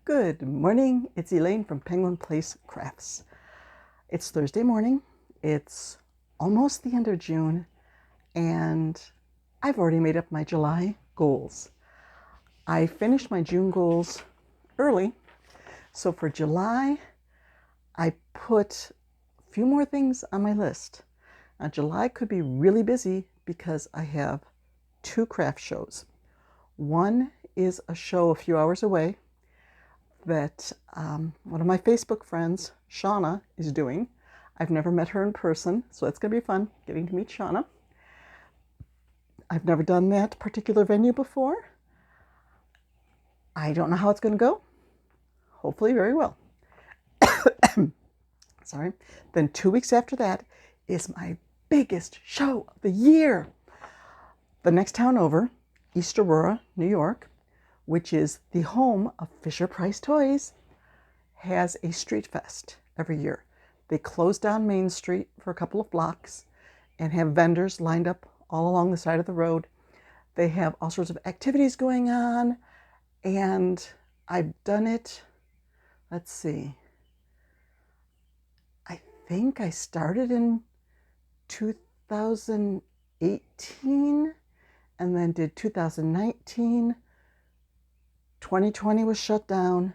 Good morning, it's Elaine from Penguin Place Crafts. It's Thursday morning, it's almost the end of June, and I've already made up my July goals. I finished my June goals early, so for July, I put a few more things on my list. Now, July could be really busy because I have 2 craft shows. One is a show a few hours away that one of my Facebook friends, Shauna, is doing. I've never met her in person, so it's going to be fun getting to meet Shauna. I've never done that particular venue before. I don't know how it's going to go. Hopefully very well. Sorry. Then 2 weeks after that is my biggest show of the year. The next town over, East Aurora, New York, which is the home of Fisher-Price Toys, has a street fest every year. They close down Main Street for a couple of blocks and have vendors lined up all along the side of the road. They have all sorts of activities going on, and I've done it, let's see, I think I started in 2018 and then did 2019. 2020 was shut down,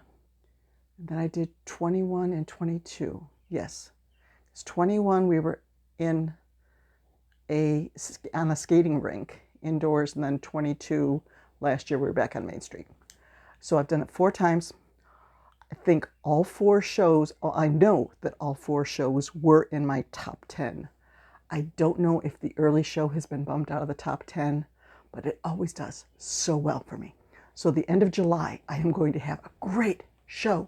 and then I did 21 and 22. Yes, it's 21 we were on a skating rink indoors, and then 22 last year we were back on Main Street. So I've done it 4 times. I think all 4 shows, I know that all 4 shows were in my top 10. I don't know if the early show has been bumped out of the top 10, but it always does so well for me. So the end of July, I am going to have a great show,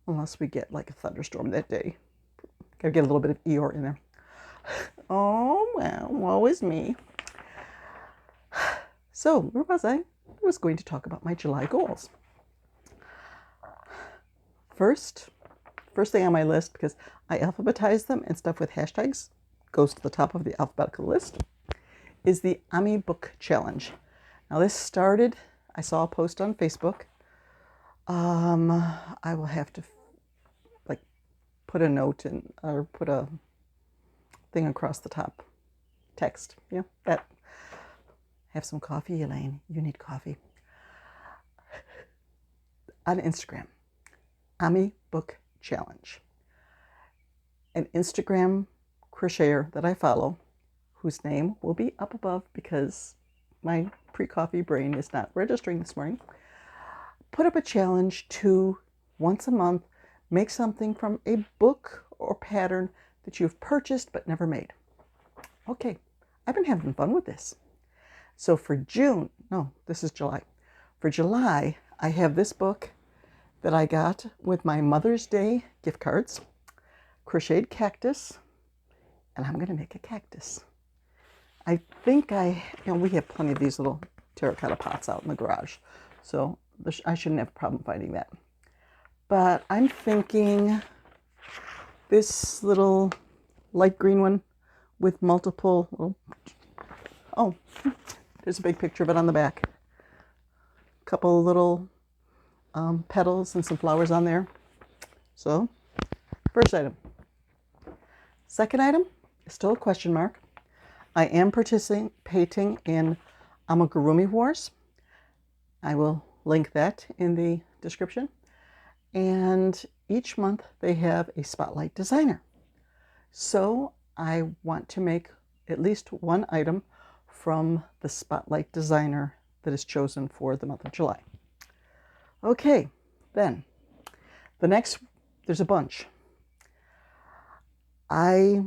unless we get like a thunderstorm that day. Gotta get a little bit of Eeyore in there. Oh, well, woe is me. So, where was I? I was going to talk about my July goals. First thing on my list, because I alphabetize them and stuff with hashtags, goes to the top of the alphabetical list, is the Ami Book Challenge. Now this started, I saw a post on Facebook. I will have to put a note in, or put a thing across the top. Text, yeah, that. Have some coffee, Elaine. You need coffee. On Instagram, Ami Book Challenge. An Instagram crocheter that I follow, whose name will be up above because my pre-coffee brain is not registering this morning, put up a challenge to, once a month, make something from a book or pattern that you've purchased but never made. Okay, I've been having fun with this. So for June, no, this is July. For July, I have this book that I got with my Mother's Day gift cards, crocheted cactus, and I'm going to make a cactus. I think we have plenty of these little terracotta pots out in the garage, so I shouldn't have a problem finding that. But I'm thinking this little light green one with multiple, there's a big picture of it on the back. A couple little petals and some flowers on there. So, first item. Second item is still a question mark. I am participating in Amigurumi Wars. I will link that in the description. And each month they have a spotlight designer. So I want to make at least one item from the spotlight designer that is chosen for the month of July. Okay, then the next, there's a bunch. I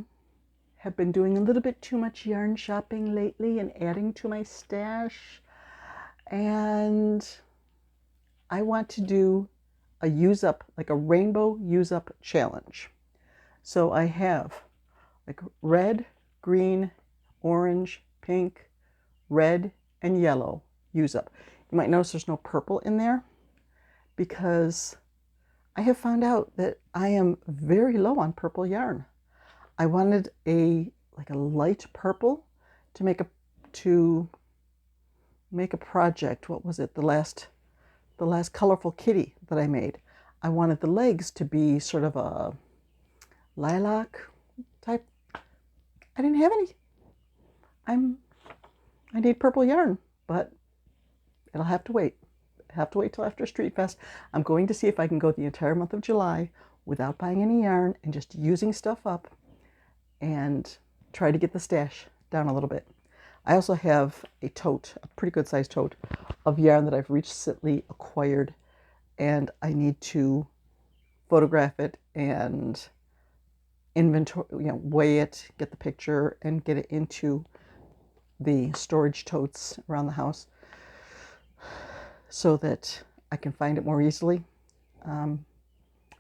have been doing a little bit too much yarn shopping lately and adding to my stash, and I want to do a use up, like a rainbow use up challenge. So I have like red, green, orange, pink, red, and yellow use up. You might notice there's no purple in there because I have found out that I am very low on purple yarn. I wanted a light purple to make a project. What was it? The the last colorful kitty that I made. I wanted the legs to be sort of a lilac type. I didn't have any. I need purple yarn, but it'll have to wait. Have to wait till after Street Fest. I'm going to see if I can go the entire month of July without buying any yarn and just using stuff up and try to get the stash down a little bit. I also have a tote, a pretty good sized tote of yarn that I've recently acquired, and I need to photograph it and inventory, weigh it, get the picture, and get it into the storage totes around the house so that I can find it more easily.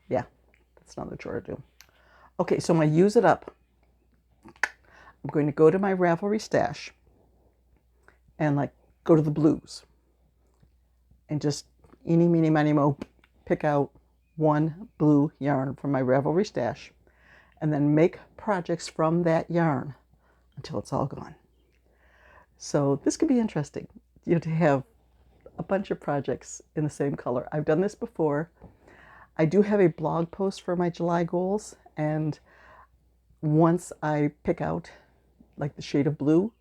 Yeah, that's another chore to do. Okay, so I'm going to use it up. I'm going to go to my Ravelry stash and go to the blues and just eeny, meeny, miny, mo, pick out one blue yarn from my Ravelry stash and then make projects from that yarn until it's all gone. So this could be interesting, to have a bunch of projects in the same color. I've done this before. I do have a blog post for my July goals, and once I pick out the shade of blue,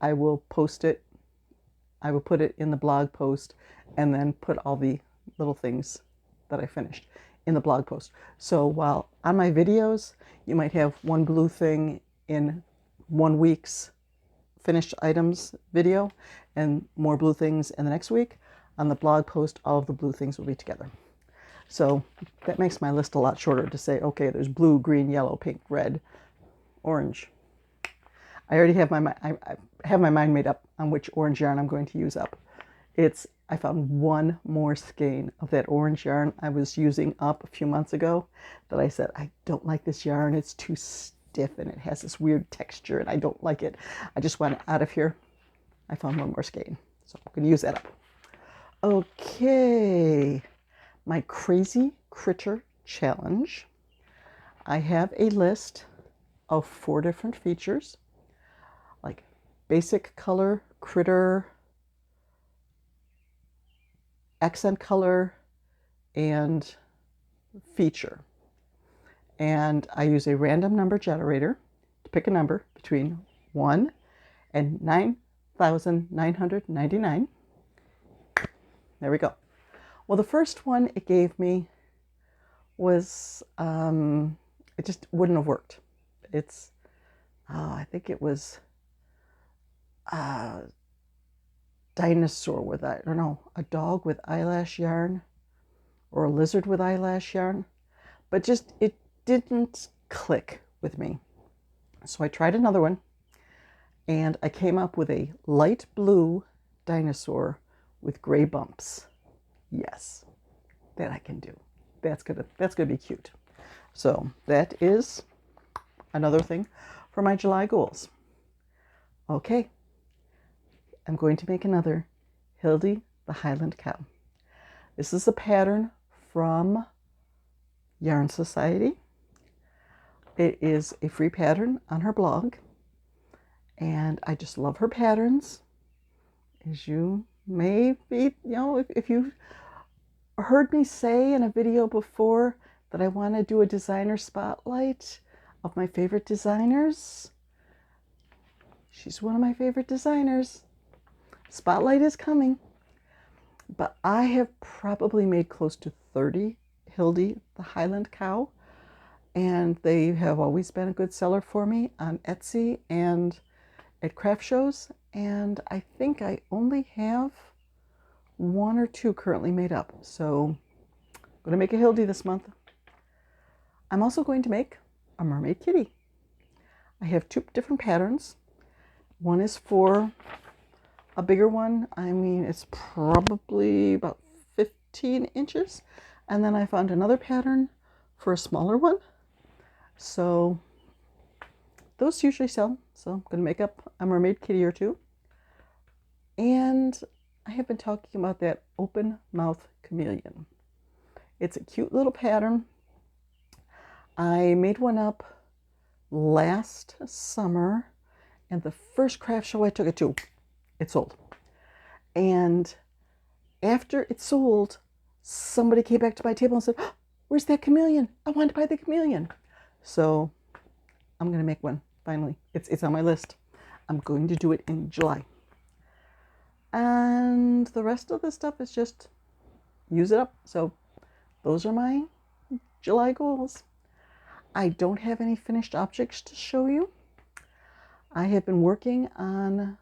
I will post it. I will put it in the blog post and then put all the little things that I finished in the blog post. So while on my videos, you might have one blue thing in 1 week's finished items video and more blue things in the next week, on the blog post, all of the blue things will be together. So that makes my list a lot shorter to say, okay, there's blue, green, yellow, pink, red, orange. I already have I have my mind made up on which orange yarn I'm going to use up. I found one more skein of that orange yarn I was using up a few months ago that I said, I don't like this yarn. It's too stiff and it has this weird texture and I don't like it. I just want it out of here. I found one more skein, so I'm going to use that up. Okay, my Crazy Critter Challenge. I have a list of 4 different features, like basic color, critter, accent color, and feature. And I use a random number generator to pick a number between 1 and 9,999. There we go. Well, the first one it gave me was, it just wouldn't have worked. I think it was dinosaur with, I don't know, a dog with eyelash yarn or a lizard with eyelash yarn, but just it didn't click with me. So I tried another one and I came up with a light blue dinosaur with gray bumps. Yes, that I can do. That's gonna be cute. So that is another thing for my July goals. Okay, I'm going to make another Hilde the Highland cow. This is a pattern from Yarn Society. It is a free pattern on her blog, and I just love her patterns. As you may be, if you heard me say in a video before that I want to do a designer spotlight of my favorite designers, she's one of my favorite designers. Spotlight is coming. But I have probably made close to 30 Hilde the Highland cow, and they have always been a good seller for me on Etsy and at craft shows, and I think I only have 1 or 2 currently made up. So I'm going to make a Hilde this month. I'm also going to make a mermaid kitty. I have 2 different patterns. One is for a bigger one. I mean, it's probably about 15 inches. And then I found another pattern for a smaller one. So those usually sell. So I'm going to make up a mermaid kitty or 2. And I have been talking about that open mouth chameleon. It's a cute little pattern. I made one up last summer, and the first craft show I took it to, it sold. And After it sold, somebody came back to my table and said, "Oh, where's that chameleon? I want to buy the chameleon." So I'm going to make one finally. It's on my list. I'm going to do it in July. And the rest of the stuff is just use it up. So those are my July goals. I don't have any finished objects to show you. I have been working on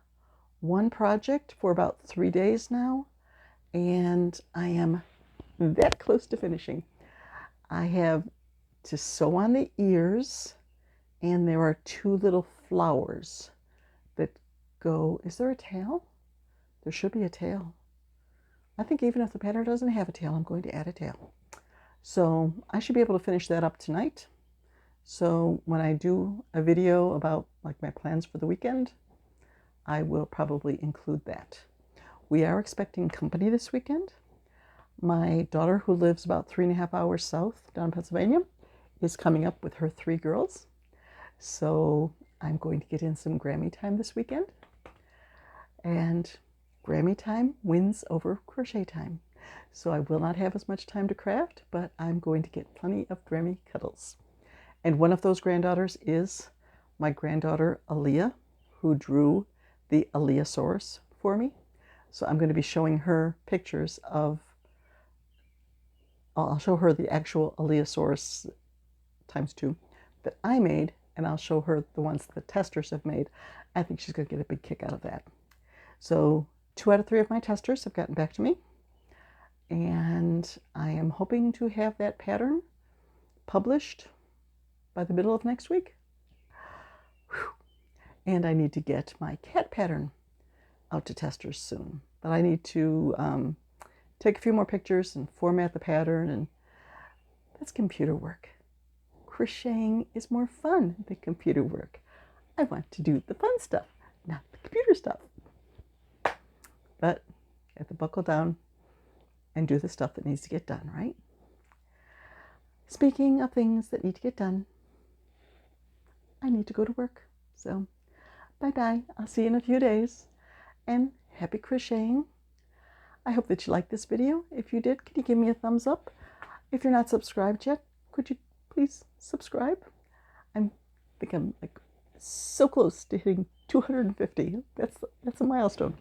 one project for about 3 days now, and I am that close to finishing. I have to sew on the ears, and there are 2 little flowers that go. Is there a tail? There should be a tail. I think even if the pattern doesn't have a tail, I'm going to add a tail. So I should be able to finish that up tonight. So when I do a video about like my plans for the weekend, I will probably include that. We are expecting company this weekend. My daughter, who lives about 3.5 hours south down in Pennsylvania, is coming up with her 3 girls. So I'm going to get in some Grammy time this weekend. And Grammy time wins over crochet time. So I will not have as much time to craft, but I'm going to get plenty of Grammy cuddles. And one of those granddaughters is my granddaughter Aaliyah, who drew the Aaliyahsaurus for me. So I'm going to be showing her pictures of, I'll show her the actual Aaliyahsaurus ×2 that I made, and I'll show her the ones the testers have made. I think she's going to get a big kick out of that. So 2 out of 3 of my testers have gotten back to me, and I am hoping to have that pattern published by the middle of next week. Whew. And I need to get my cat pattern out to testers soon. But I need to take a few more pictures and format the pattern, and that's computer work. Crocheting is more fun than computer work. I want to do the fun stuff, not the computer stuff. But I have to buckle down and do the stuff that needs to get done, right? Speaking of things that need to get done, I need to go to work. So bye-bye. I'll see you in a few days. And happy crocheting. I hope that you liked this video. If you did, could you give me a thumbs up? If you're not subscribed yet, could you please subscribe? I think I'm like so close to hitting 250. That's a milestone.